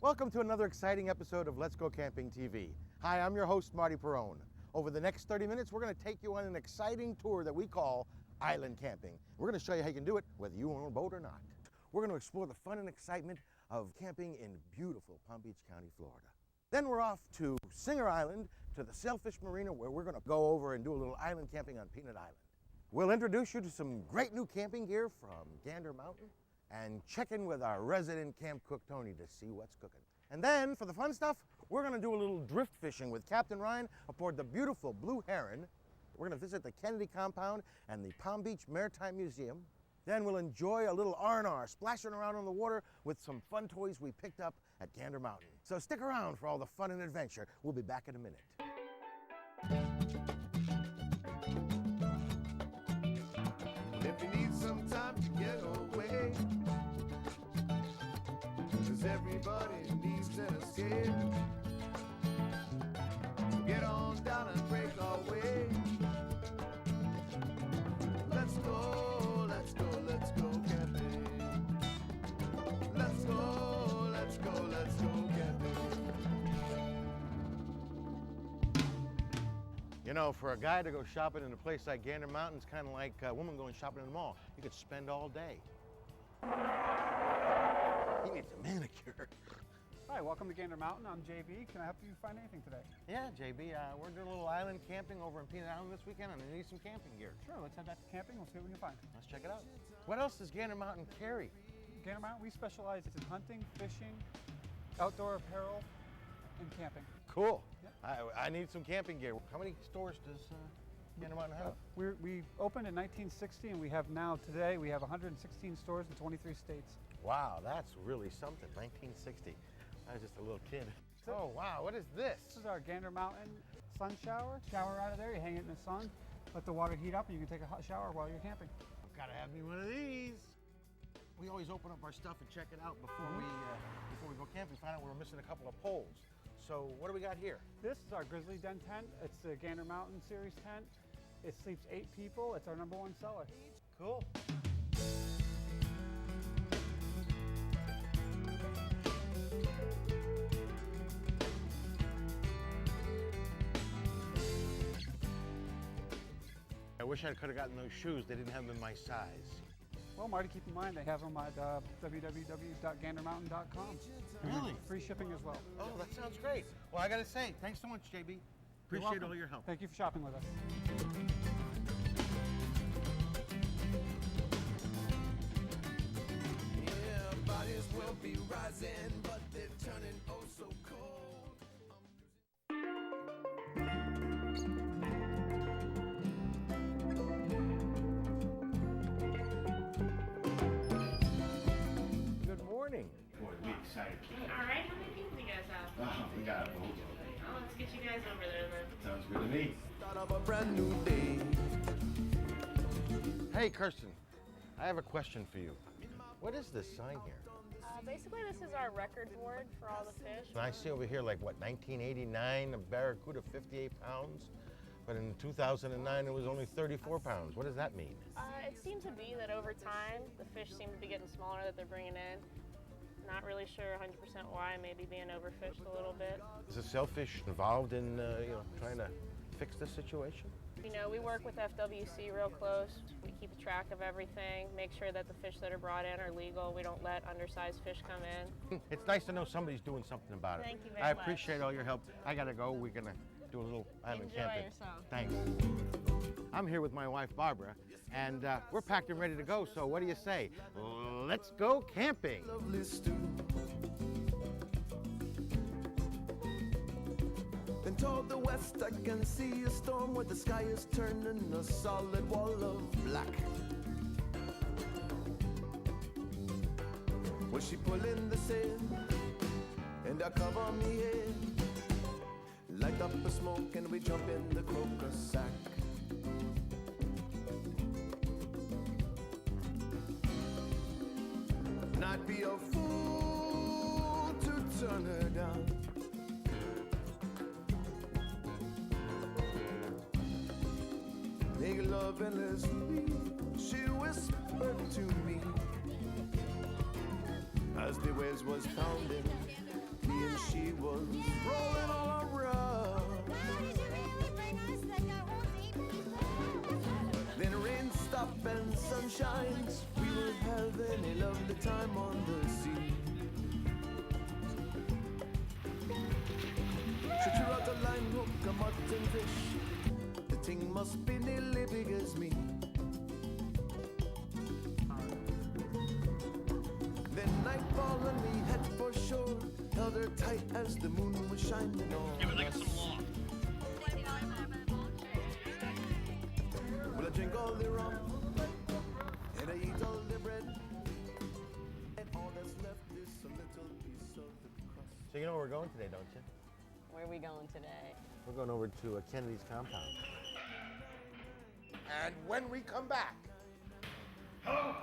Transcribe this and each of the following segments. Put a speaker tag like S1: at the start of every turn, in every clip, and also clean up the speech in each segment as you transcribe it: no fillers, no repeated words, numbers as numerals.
S1: Welcome to another exciting episode of Let's Go Camping TV. Hi, I'm your host, Marty Perrone. Over the next 30 minutes, we're going to take you on an exciting tour that we call island camping. We're going to show you how you can do it whether you own a boat or not. We're going to explore the fun and excitement of camping in beautiful Palm Beach County, Florida. Then we're off to Singer Island to the Sailfish Marina, where we're going to go over and do a little island camping on Peanut Island. We'll introduce you to some great new camping gear from Gander Mountain and check in with our resident camp cook, Tony, to see what's cooking. And then, for the fun stuff, we're gonna do a little drift fishing with Captain Ryan aboard the beautiful Blue Heron. We're gonna visit the Kennedy Compound and the Palm Beach Maritime Museum. Then we'll enjoy a little R&R, splashing around on the water with some fun toys we picked up at Gander Mountain. So stick around for all the fun and adventure. We'll be back in a minute.
S2: If you need some time to get away, 'cause everybody needs an escape. So get on down and break our way. Let's go, let's go, let's go camping. Let's go, let's go, let's go camping.
S1: You know, for a guy to go shopping in a place like Gander Mountain, it's kind of like a woman going shopping in the mall. You could spend all day. He needs a manicure.
S3: Hi, welcome to Gander Mountain. I'm JB. Can I help you find anything today?
S1: Yeah, JB, we're doing a little island camping over in Peanut Island this weekend, and I need some camping gear.
S3: Sure, let's head back to camping. We'll see what we can find.
S1: Let's check it out. What else does Gander Mountain carry?
S3: Gander Mountain, we specialize in hunting, fishing, outdoor apparel, and camping.
S1: Cool.
S3: Yep.
S1: I need some camping gear. How many stores does Gander Mountain have?
S3: We opened in 1960, and we have now, today, we have 116 stores in 23 states.
S1: Wow, that's really something. 1960. I was just a little kid. Oh, wow, what is this?
S3: This is our Gander Mountain sun shower. Shower out of there, you hang it in the sun, let the water heat up, and you can take a hot shower while you're camping.
S1: I've got to have me one of these. We always open up our stuff and check it out before we go camping. Find out we're missing a couple of poles. So what do we got here?
S3: This is our Grizzly Den tent. It's the Gander Mountain series tent. It sleeps 8 people. It's our #1 seller.
S1: Cool. I wish I could have gotten those shoes. They didn't have them in my size.
S3: Well, Marty, keep in mind they have them at www.gandermountain.com.
S1: Really?
S3: Free shipping as well.
S1: Oh, that sounds great. Well, I got to say, thanks so much, JB. Appreciate
S3: welcome.
S1: all your help.
S3: Thank you for shopping with us.
S2: Yeah, bodies will be rising, but they're turning oh so cold.
S1: Good morning.
S4: Boy, we excited.
S5: All right, how many people do you guys have?
S4: We got a boat.
S5: Oh, let's get you guys over there then.
S4: Sounds good to me.
S2: Start of a brand new day.
S1: Hey, Kirsten, I have a question for you. What is this sign here?
S5: Basically, this is our record board for all the fish.
S1: And I see over here, like, what, 1989, a barracuda, 58 pounds? But in 2009, it was only 34 pounds. What does that mean?
S5: It seems to be that over time, the fish seem to be getting smaller that they're bringing in. Not really sure 100% why, maybe being overfished a little bit.
S1: Is the Sailfish involved in, trying to fix this situation?
S5: You know, we work with FWC real close. We keep track of everything, make sure that the fish that are brought in are legal. We don't let undersized fish come in.
S1: It's nice to know somebody's doing something about it.
S5: Thank you very
S1: I
S5: much.
S1: appreciate all your help. I gotta go. We're gonna do a little island
S5: Enjoy
S1: camping.
S5: yourself.
S1: Thanks. I'm here with my wife, Barbara, and we're packed and ready to go. So what do you say? Let's go camping.
S2: Lovely stew. Then toward the west I can see a storm where the sky is turning a solid wall of black. Was she pulling the sail and I cover me head, light up a smoke and we jump in the crocus sack. And I'd be a fool to turn her down. Make love endlessly, she whispered to me as the waves was pounding and she was rolling all around. Then rain stopped and sun shines. We were having a lovely time on the sea. She threw out a line hook, a mutton fish. The thing must be nearly big as me. Then nightfall and we head for shore. Held her tight as the moon was shining on. Give it like some law. Well, I drink all the rum and I eat all the bread, and all that's left is a little piece of the crust.
S1: So you know where we're going today, don't you?
S6: Where are we going today?
S1: We're going over to Kennedy's compound. And when we come back,
S4: Hello?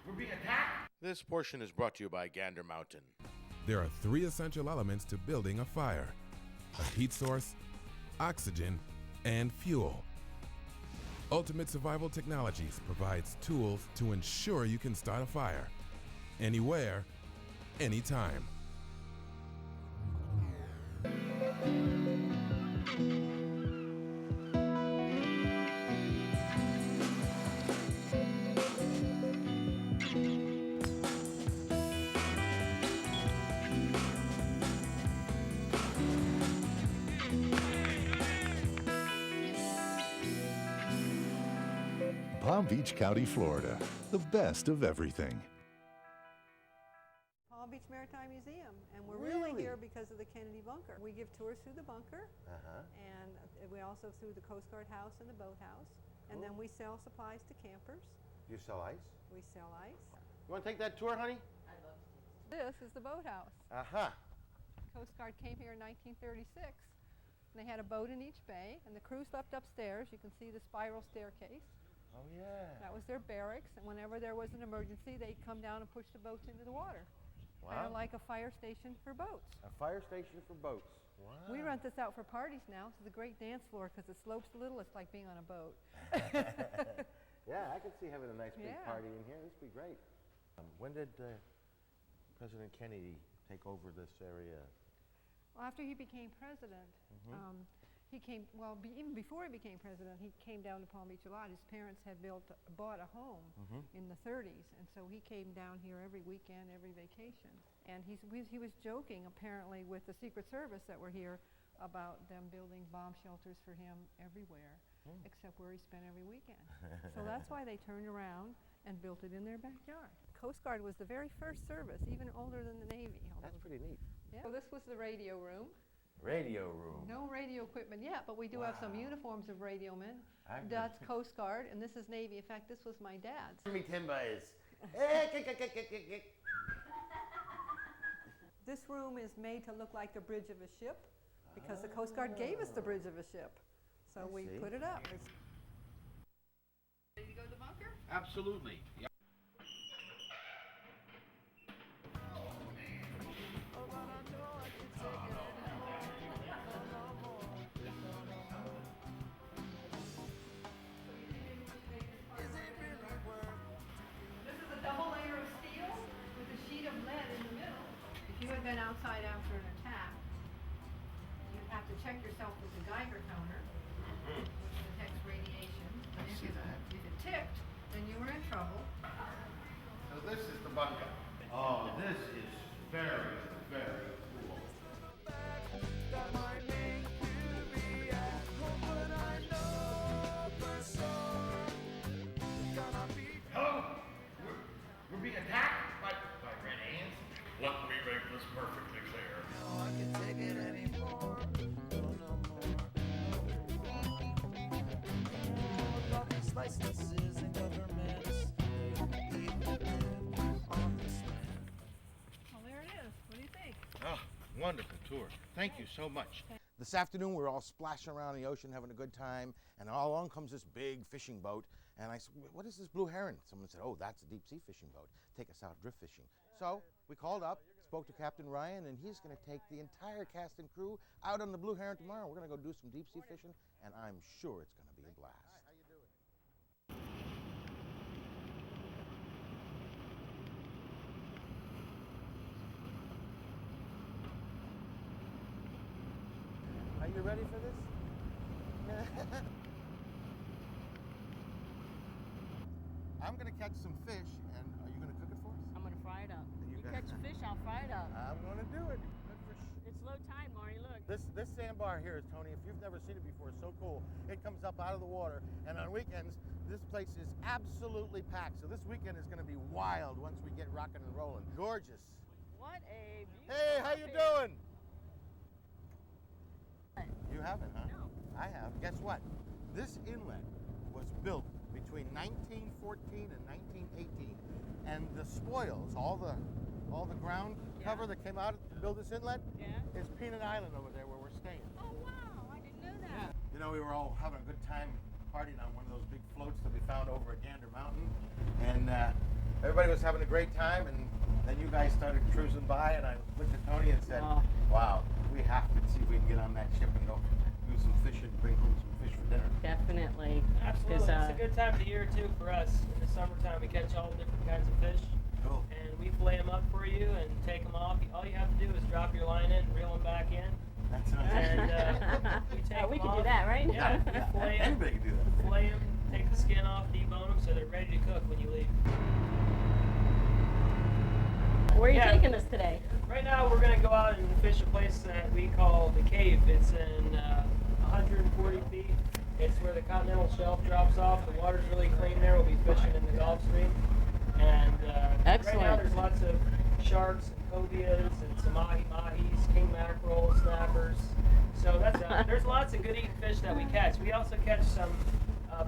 S4: We're being attacked?
S1: this portion is brought to you by Gander Mountain.
S7: There are 3 essential elements to building a fire: a heat source, oxygen, and fuel. Ultimate Survival Technologies provides tools to ensure you can start a fire anywhere, anytime.
S8: Palm Beach County, Florida, the best of everything.
S9: Palm Beach Maritime Museum, and we're really here because of the Kennedy Bunker. We give tours through the bunker, and we also through the Coast Guard House and the boathouse, and then we sell supplies to campers.
S1: You sell ice?
S9: We sell ice.
S1: You want to take that tour, honey?
S9: This is the boathouse.
S1: Uh-huh.
S9: Coast Guard came here in 1936, and they had a boat in each bay, and the crew slept upstairs. You can see the spiral staircase.
S1: Oh, yeah.
S9: That was their barracks, and whenever there was an emergency, they'd come down and push the boats into the water. Kind of like a fire station for boats.
S1: A fire station for boats. Wow.
S9: We rent this out for parties now. This is a great dance floor because it slopes a little. It's like being on a boat.
S1: Yeah, I could see having a nice big
S9: Yeah.
S1: party in here. This would be great. When did President Kennedy take over this area?
S9: Well, after he became president, he came, well, even before he became president, he came down to Palm Beach a lot. His parents had bought a home in the 30s, and so he came down here every weekend, every vacation. And he was joking, apparently, with the Secret Service that were here about them building bomb shelters for him everywhere, except where he spent every weekend. So that's why they turned around and built it in their backyard. Coast Guard was the very first service, even older than the Navy.
S1: That's pretty neat.
S9: Yeah. So this was the radio room.
S1: Radio room.
S9: No radio equipment yet, but we do have some uniforms of radio men.
S1: I've
S9: That's Coast Guard, and this is Navy. In fact, this was my dad's.
S1: Me timbers.
S9: This room is made to look like the bridge of a ship because the Coast Guard gave us the bridge of a ship. So we
S1: see.
S9: put it up. Ready to go to the bunker?
S4: Absolutely. Yep.
S9: This is a double layer of steel with a sheet of lead in the middle. If you had been outside after an attack, you'd have to check yourself with the Geiger counter, which detects radiation. And if it ticked, then you were in trouble.
S1: So this is the bunker.
S4: Oh, this is very, very cool.
S2: That might make you be at home, but I know for sure gonna be.
S4: Hello? We're being attacked by red ants? Let me make this perfectly clear.
S2: No, I can take it anymore. No more. Love these licenses and governments. They live on this land.
S9: Well, there it is. What do you think?
S1: Ah, wonderful tour. Thank you so much. This afternoon, we're all splashing around the ocean, having a good time, and along comes this big fishing boat. And I said, what is this blue heron? Someone said, oh, that's a deep sea fishing boat. Take us out drift fishing. So we called up, spoke to Captain Ryan, and he's going to take the entire cast and crew out on the blue heron tomorrow. We're going to go do some deep sea fishing, and I'm sure it's going to be a blast. You ready for this? I'm gonna catch some fish, and are you gonna cook it for us?
S6: I'm gonna fry it up.
S1: You
S6: You
S1: got-
S6: catch fish, I'll fry it up.
S1: I'm gonna do it.
S6: It's low tide, Marty, look.
S1: This sandbar here, Tony, if you've never seen it before, it's so cool. It comes up out of the water, and on weekends, this place is absolutely packed. So this weekend is going to be wild once we get rocking and rolling. Gorgeous.
S6: What a beautiful
S1: Hey, how you
S6: outfit.
S1: doing? You haven't, huh?
S6: No.
S1: I have. Guess what? This inlet was built between 1914 and 1918, and the spoils, all the ground cover that came out to build this inlet,
S6: Yeah?
S1: is Peanut Island over there where we're staying.
S6: Oh, wow, I didn't know that.
S1: You know, we were all having a good time partying on one of those big floats that we found over at Gander Mountain, and everybody was having a great time, and then you guys started cruising by, and I looked at Tony and said,
S6: Oh.
S1: wow, we have to see if we can get on that ship and go do some fishing, bring home some fish for dinner.
S6: Definitely.
S10: Absolutely.
S6: 'Cause,
S10: It's a good time of the year too for us. In the summertime, we catch all different kinds of fish,
S1: Cool.
S10: and we fillet them up for you and take them off. All you have to do is drop your line in and reel them back in.
S1: That sounds
S10: And
S1: interesting.
S10: we take
S6: Oh, we
S10: them
S6: can do
S10: off.
S6: that, right?
S10: Yeah, we fillet them,
S1: Anybody can do that.
S10: fillet them, take the skin off, debone them, so they're ready to cook when you leave.
S6: Where are you
S10: Yeah.
S6: taking us today?
S10: Right now, we're gonna go out and fish a place that we call the Cave. It's in 140 feet. It's where the continental shelf drops off. The water's really clean there. We'll be fishing in the Gulf Stream. And right now,
S6: Excellent.
S10: there's lots of sharks and cobias and some mahi-mahis, king mackerel, snappers. So there's lots of good eating fish that we catch. We also catch some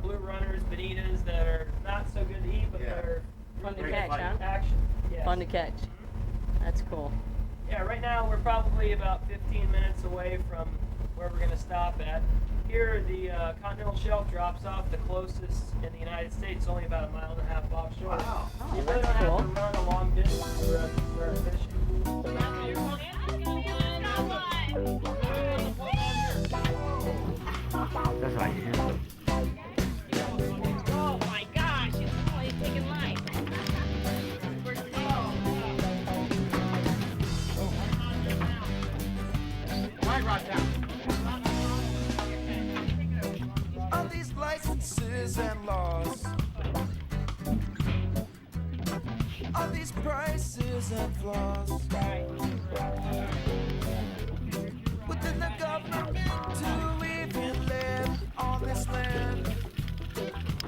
S10: blue runners, bonitas that are not so good to eat, but
S1: Yeah.
S10: they're
S6: Fun to
S10: great
S6: catch, huh?
S10: action. Yes.
S6: Fun to catch. That's cool.
S10: Yeah, right now we're probably about 15 minutes away from where we're going to stop at. Here, the continental shelf drops off the closest in the United States, only about a mile and a half offshore.
S1: Wow.
S6: Oh,
S10: You really
S6: that's
S10: don't have
S6: cool.
S10: to run a long distance for us to start fishing.
S5: Oh my gosh, it's always taking life.
S2: All these licenses and laws, all these prices and flaws within the government to even live on this land.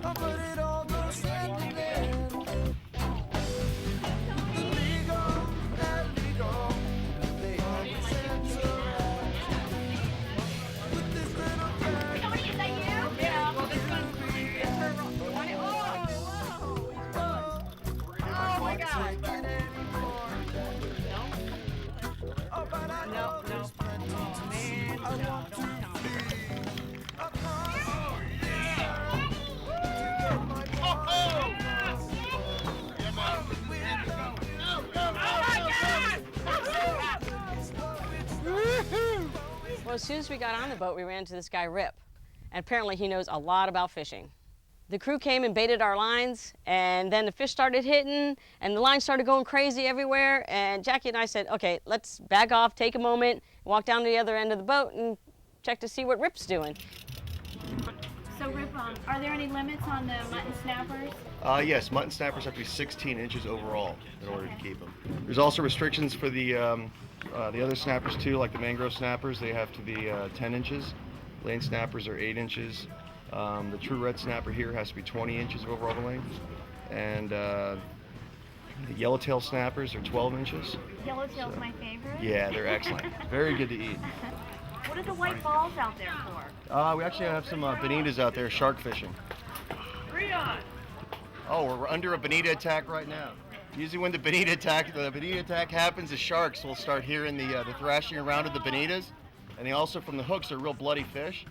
S2: Oh, but it all goes hand in hand. The legal and illegal, they always interact with this little bag.
S5: Tony, is that you? Yeah. Well, this one's Oh my God.
S2: Oh, but I know there's plenty to see. I want to flee across this earth to get my paws.
S6: Well, as soon as we got on the boat, we ran into this guy, Rip. And apparently he knows a lot about fishing. The crew came and baited our lines, and then the fish started hitting, and the line started going crazy everywhere. And Jackie and I said, okay, let's back off, take a moment, walk down to the other end of the boat, and check to see what Rip's doing.
S11: So, Rip, are there any limits on the mutton snappers?
S12: Yes, mutton snappers have to be 16 inches overall in order to keep them. There's also restrictions for the other snappers too, like the mangrove snappers. They have to be 10 inches. Lane snappers are 8 inches. The true red snapper here has to be 20 inches of overall length. And the yellowtail snappers are 12 inches.
S11: Yellowtail's my favorite.
S12: Yeah, they're excellent. Very good to eat.
S11: What are the white balls out there for?
S12: We actually have some bonitas out there shark fishing. Oh, we're under a bonita attack right now. Usually when the bonita attack happens, the sharks will start hearing the thrashing around of the bonitas. And they also, from the hooks, are real bloody fish.